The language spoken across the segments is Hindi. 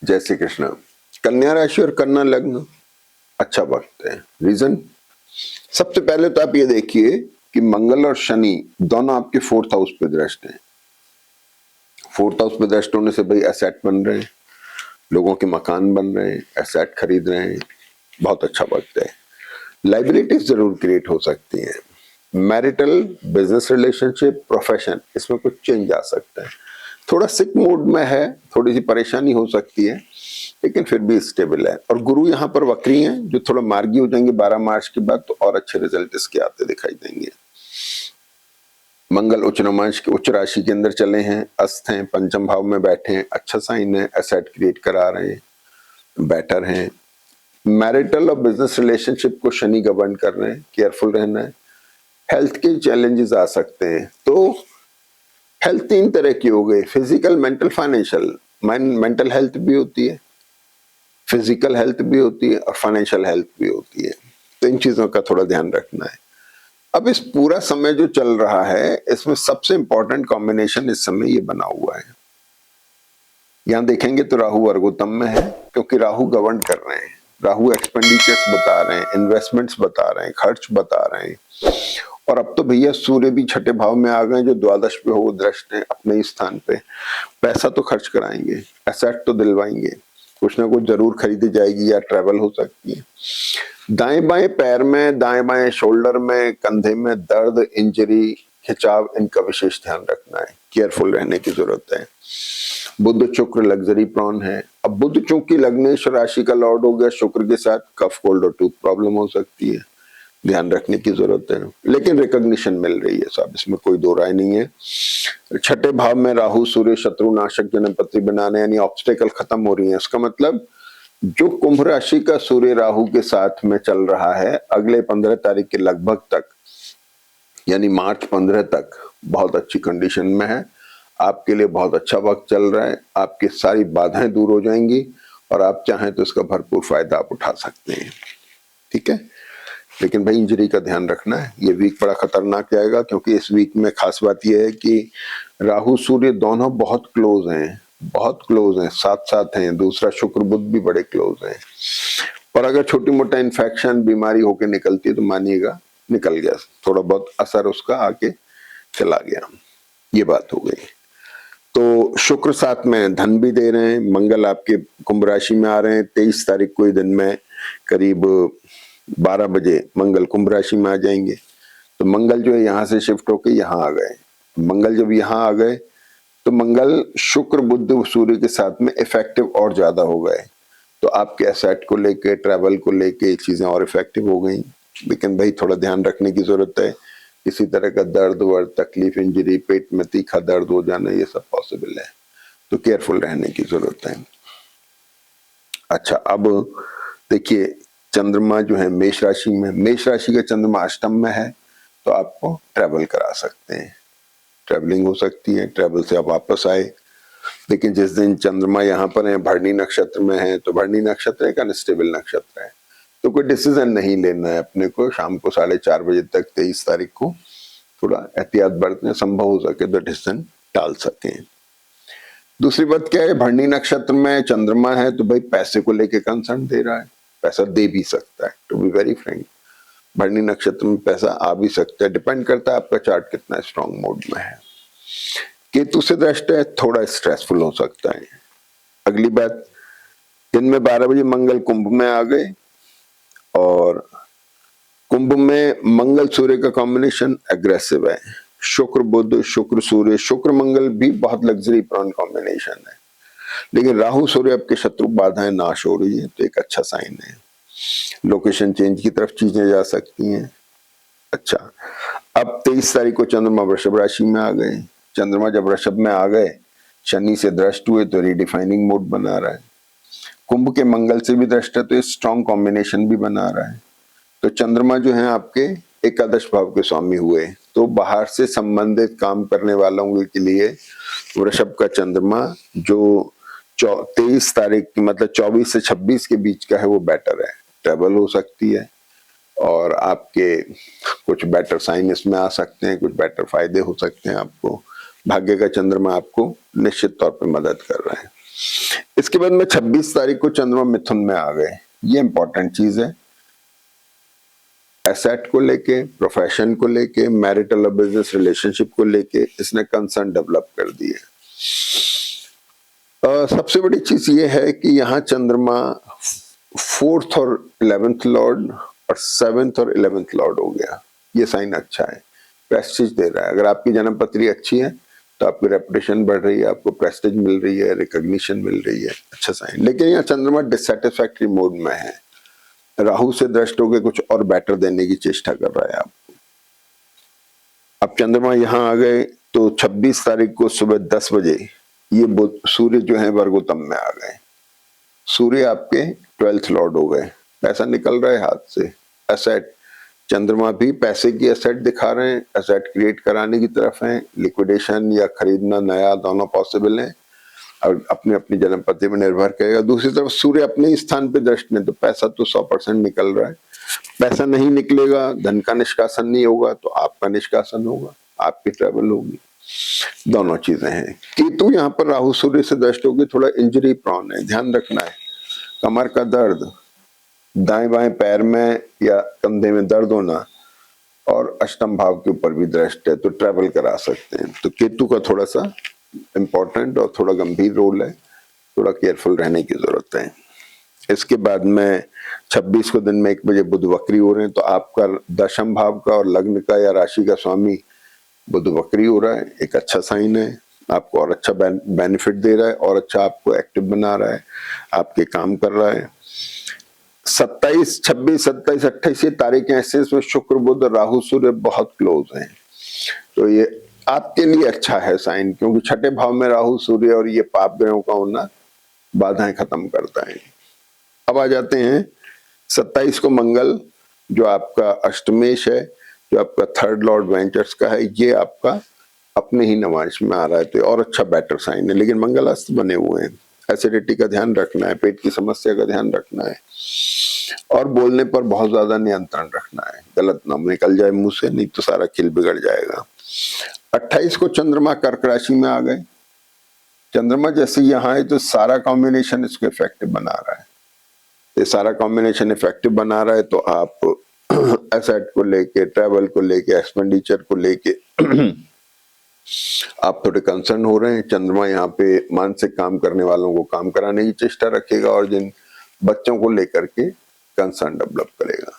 जय श्री कृष्ण। कन्या राशि और कन्या लग्न अच्छा वक्त है। रीजन, सबसे पहले तो आप ये देखिए कि मंगल और शनि दोनों आपके फोर्थ हाउस पे दृष्ट हैं। फोर्थ हाउस पे दृष्ट होने से भाई एसेट बन रहे हैं, लोगों के मकान बन रहे हैं, एसेट खरीद रहे हैं, बहुत अच्छा वक्त है। लाइबिलिटीज जरूर क्रिएट हो सकती हैं। मैरिटल, बिजनेस रिलेशनशिप, प्रोफेशन, इसमें कुछ चेंज आ सकता है। थोड़ा सिक मूड में है, थोड़ी सी परेशानी हो सकती है, लेकिन फिर भी स्टेबल है। और गुरु यहाँ पर वक्री हैं, जो थोड़ा मार्गी हो जाएंगे 12 मार्च के बाद, तो और अच्छे रिजल्ट इसके आते दिखाई देंगे। मंगल उच्च नमांश के उच्च राशि के अंदर चले हैं, अस्त हैं, पंचम भाव में बैठे हैं, अच्छा साइन है, एसेट क्रिएट करा रहे हैं, बेटर हैं। मैरिटल और बिजनेस रिलेशनशिप को शनि गवर्न कर रहे हैं, केयरफुल रहना है। हेल्थ के चैलेंजेस आ सकते हैं, तो हेल्थ तीन तरह की हो गई, physical, mental, financial. Mental health भी होती है, फिजिकल हेल्थ भी होती है और फाइनेंशियल हेल्थ भी होती है। तो इन चीजों का थोड़ा ध्यान रखना है। अब इस पूरा समय जो चल रहा है, इसमें सबसे इंपॉर्टेंट कॉम्बिनेशन इस समय ये बना हुआ है। यहां देखेंगे तो राहु वर्गोत्तम में है, क्योंकि राहु गवर्न कर रहे हैं। राहु एक्सपेंडिचर्स बता रहे हैं, इन्वेस्टमेंट्स बता रहे हैं, खर्च बता रहे हैं। और अब तो भैया सूर्य भी छठे भाव में आ गए, जो द्वादश पे हो दृष्ट है अपने ही स्थान पे। पैसा तो खर्च कराएंगे, एसेट तो दिलवाएंगे, कुछ ना कुछ जरूर खरीदी जाएगी या ट्रेवल हो सकती है। दाएं बाएं पैर में, दाएं बाएं शोल्डर में, कंधे में दर्द, इंजरी, खिंचाव, इनका विशेष ध्यान रखना है, केयरफुल रहने की जरूरत है। बुध शुक्र लग्जरी प्रॉन है। अब बुध चूंकि लग्नेश राशि का लॉर्ड हो गया, शुक्र के साथ कफ, कोल्ड और टूथ प्रॉब्लम हो सकती है, ध्यान रखने की जरूरत है। लेकिन रिकॉग्निशन मिल रही है साहब, इसमें कोई दो राय नहीं है। छठे भाव में राहु सूर्य शत्रु नाशक जनपति बनाने, यानी ऑब्स्टेकल खत्म हो रही है। इसका मतलब जो कुंभ राशि का सूर्य राहु के साथ में चल रहा है, अगले 15 तारीख के लगभग तक, यानी मार्च 15 तक बहुत अच्छी कंडीशन में है। आपके लिए बहुत अच्छा वक्त चल रहा है, आपकी सारी बाधाएं दूर हो जाएंगी और आप चाहें तो इसका भरपूर फायदा आप उठा सकते हैं। ठीक है, लेकिन भाई इंजरी का ध्यान रखना है। ये वीक बड़ा खतरनाक जाएगा, क्योंकि इस वीक में खास बात यह है कि राहु सूर्य दोनों बहुत क्लोज हैं, बहुत क्लोज हैं, साथ साथ हैं। दूसरा शुक्र बुध भी बड़े क्लोज हैं। और अगर छोटी मोटा इन्फेक्शन, बीमारी होके निकलती है तो मानिएगा निकल गया, थोड़ा बहुत असर उसका आके चला गया, ये बात हो गई। तो शुक्र साथ में धन भी दे रहे हैं। मंगल आपके कुंभ राशि में आ रहे हैं 23 तारीख को ही दिन में करीब 12 बजे मंगल कुंभ राशि में आ जाएंगे। तो मंगल जो है यहाँ से शिफ्ट होके यहाँ आ गए। मंगल जब यहाँ आ गए तो मंगल शुक्र बुध सूर्य के साथ में इफेक्टिव और ज्यादा हो गए। तो आपके एसेट को लेके, ट्रैवल को लेके चीजें और इफेक्टिव हो गई। लेकिन भाई थोड़ा ध्यान रखने की जरूरत है। किसी तरह का दर्द वर्द, तकलीफ, इंजरी, पेट में तीखा दर्द हो जाना, ये सब पॉसिबल है, तो केयरफुल रहने की जरूरत है। अच्छा, अब देखिए चंद्रमा जो है मेष राशि में, मेष राशि का चंद्रमा अष्टम में है, तो आपको ट्रैवल करा सकते हैं, ट्रैवलिंग हो सकती है, ट्रैवल से आप वापस आए। लेकिन जिस दिन चंद्रमा यहाँ पर है, भरणी नक्षत्र में है, तो भरणी नक्षत्र एक अनस्टेबल नक्षत्र है, तो कोई डिसीजन नहीं लेना है अपने को। शाम को 4:30 बजे तक 23 तारीख को थोड़ा एहतियात बरतें, संभव हो सके तो डिसीजन टाल सकें। दूसरी बात क्या है, भरणी नक्षत्र में चंद्रमा है, तो भाई पैसे को लेके कंसर्न दे रहा है, पैसा दे भी सकता है, टू बी वेरी फ्रैंक। भरणी नक्षत्र में पैसा आ भी सकता है, डिपेंड करता है आपका चार्ट कितना स्ट्रॉन्ग मोड में है। केतु से दृष्ट है, थोड़ा स्ट्रेसफुल हो सकता है। अगली बात, दिन में 12 बजे मंगल कुंभ में आ गए, और कुंभ में मंगल सूर्य का कॉम्बिनेशन एग्रेसिव है। शुक्र बुध, शुक्र सूर्य, शुक्र मंगल भी बहुत लग्जरी प्रॉन कॉम्बिनेशन है। लेकिन राहु सूर्य आपके शत्रु बाधाएं नाश हो रही है, तो एक अच्छा साइन है। लोकेशन चेंज की तरफ चीजें जा सकती हैं। अच्छा, अब 23 तारीख को चंद्रमा वृषभ राशि में आ गए। चंद्रमा जब वृषभ में आ गए, शनि से दृष्ट हुए, तो रिडिफाइनिंग मोड बना रहा है। कुंभ के मंगल से भी दृष्ट है, तो स्ट्रॉन्ग कॉम्बिनेशन भी बना रहा है। तो चंद्रमा जो है आपके एकादश भाव के स्वामी हुए, तो बाहर से संबंधित काम करने वालों के लिए वृषभ का चंद्रमा जो 23 तारीख मतलब 24 से 26 के बीच का है, वो बेटर है। ट्रेवल हो सकती है और आपके कुछ बेटर साइन इसमें आ सकते हैं, कुछ बेटर फायदे हो सकते हैं आपको। भाग्य का चंद्रमा आपको निश्चित तौर पे मदद कर रहा है। इसके बाद में 26 तारीख को चंद्रमा मिथुन में आ गए, ये इंपॉर्टेंट चीज है। एसेट को लेके, प्रोफेशन को लेके, मैरिटल और बिजनेस रिलेशनशिप को लेके इसने कंसर्न डेवलप कर दिए। सबसे बड़ी चीज ये है कि यहाँ चंद्रमा 4th और 11th लॉर्ड और 7th और 11th लॉर्ड हो गया, ये साइन अच्छा है, प्रेस्टीज दे रहा है। अगर आपकी जन्म पत्री अच्छी है तो आपकी रेपुटेशन बढ़ रही है, आपको प्रेस्टीज मिल रही है, रिकॉग्निशन मिल रही है, अच्छा साइन। लेकिन यहाँ चंद्रमा डिससेटिस्फैक्टरी मोड में है, राहु से दृष्ट होकर कुछ और बेटर देने की चेष्टा कर रहा है आपको। अब चंद्रमा यहाँ आ गए तो 26 तारीख को सुबह 10 बजे ये सूर्य जो है वर्गोत्तम में आ गए, सूर्य आपके 12th लॉर्ड हो गए, पैसा निकल रहा है हाथ से। एसेट, चंद्रमा भी पैसे की एसेट दिखा रहे हैं, एसेट क्रिएट कराने की तरफ हैं, लिक्विडेशन या खरीदना नया दोनों पॉसिबल है और अपनी अपनी जन्म पत्री में निर्भर करेगा। दूसरी तरफ सूर्य अपने ही स्थान पे दृष्ट में, तो पैसा तो 100% निकल रहा है। पैसा नहीं निकलेगा, धन का निष्कासन नहीं होगा तो आपका निष्कासन होगा, आपकी ट्रेवल होगी, दोनों चीजें हैं। केतु यहाँ पर राहु सूर्य से दृष्ट होगी, थोड़ा इंजरी प्रॉन है, ध्यान रखना है। कमर का दर्द, दाएं बाएं पैर में या कंधे में दर्द होना, और अष्टम भाव के ऊपर भी दृष्ट है तो ट्रेवल करा सकते हैं। तो केतु का थोड़ा सा इंपॉर्टेंट और थोड़ा गंभीर रोल है, थोड़ा केयरफुल रहने की जरूरत है। इसके बाद में 26 को दिन में 1 बजे बुध वक्री हो रहे हैं, तो आपका दशम भाव का और लग्न का या राशि का स्वामी बुध वक्री हो रहा है, एक अच्छा साइन है, आपको और अच्छा बेनिफिट दे रहा है और अच्छा आपको एक्टिव बना रहा है, आपके काम कर रहा है। 27, 26, 27, 28 ये तारीखें ऐसे इसमें शुक्र बुध राहु सूर्य बहुत क्लोज हैं, तो ये आपके लिए अच्छा है साइन, क्योंकि छठे भाव में राहु सूर्य और ये पाप ग्रहों का होना बाधाएं खत्म करता है। अब आ जाते हैं 27 को मंगल, जो आपका अष्टमेश है, जो आपका 3rd लॉर्ड वेंचर्स का है, ये आपका अपने ही नवांश में आ रहा है, तो और अच्छा बेटर साइन है। लेकिन मंगल अस्त बने हुए हैं, एसिडिटी का ध्यान रखना है, पेट की समस्या का ध्यान रखना है और बोलने पर बहुत ज्यादा नियंत्रण रखना है, गलत नाम निकल जाए मुंह से, नहीं तो सारा खिल बिगड़ जाएगा। 28 को चंद्रमा कर्क राशि में आ गए, चंद्रमा जैसे यहाँ है तो सारा कॉम्बिनेशन इसको इफेक्टिव बना रहा है, ये सारा कॉम्बिनेशन इफेक्टिव बना रहा है, तो आप एसेट को लेके, ट्रैवल को लेके, एक्सपेंडिचर को लेके आप थोड़े कंसर्न हो रहे हैं। चंद्रमा यहाँ पे मानसिक काम करने वालों को काम कराने की चेष्टा रखेगा और जिन बच्चों को लेकर के कंसर्न डेवलप करेगा।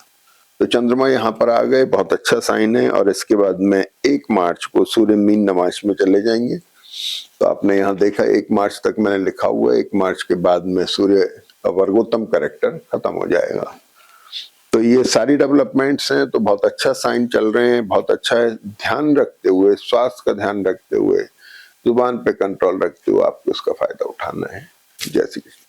तो चंद्रमा यहाँ पर आ गए, बहुत अच्छा साइन है। और इसके बाद में 1 मार्च को सूर्य मीन नवांश में चले जाएंगे, तो आपने यहाँ देखा 1 मार्च तक मैंने लिखा हुआ है, 1 मार्च के बाद में सूर्य का वर्गोत्तम कैरेक्टर खत्म हो जाएगा। तो ये सारी डेवलपमेंट्स हैं, तो बहुत अच्छा साइन चल रहे हैं, बहुत अच्छा है। ध्यान रखते हुए, स्वास्थ्य का ध्यान रखते हुए, जुबान पे कंट्रोल रखते हुए आपको उसका फायदा उठाना है। जय श्री कृष्ण।